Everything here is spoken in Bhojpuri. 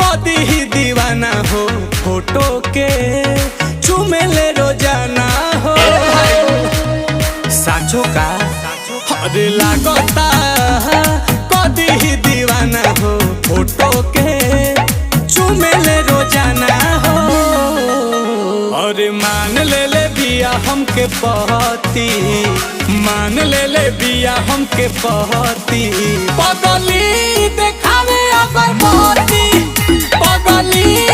कदी ही दीवाना हो फोटो के चुमेले रोजाना हो साचो का अरे लागता कदी ही दीवाना हो फोटो के चुमेले रोजाना हो। अरे मान ले बिया हमके पहती, मान ले बिया हमके पहती, पगली देखावे अगर पहती पगली।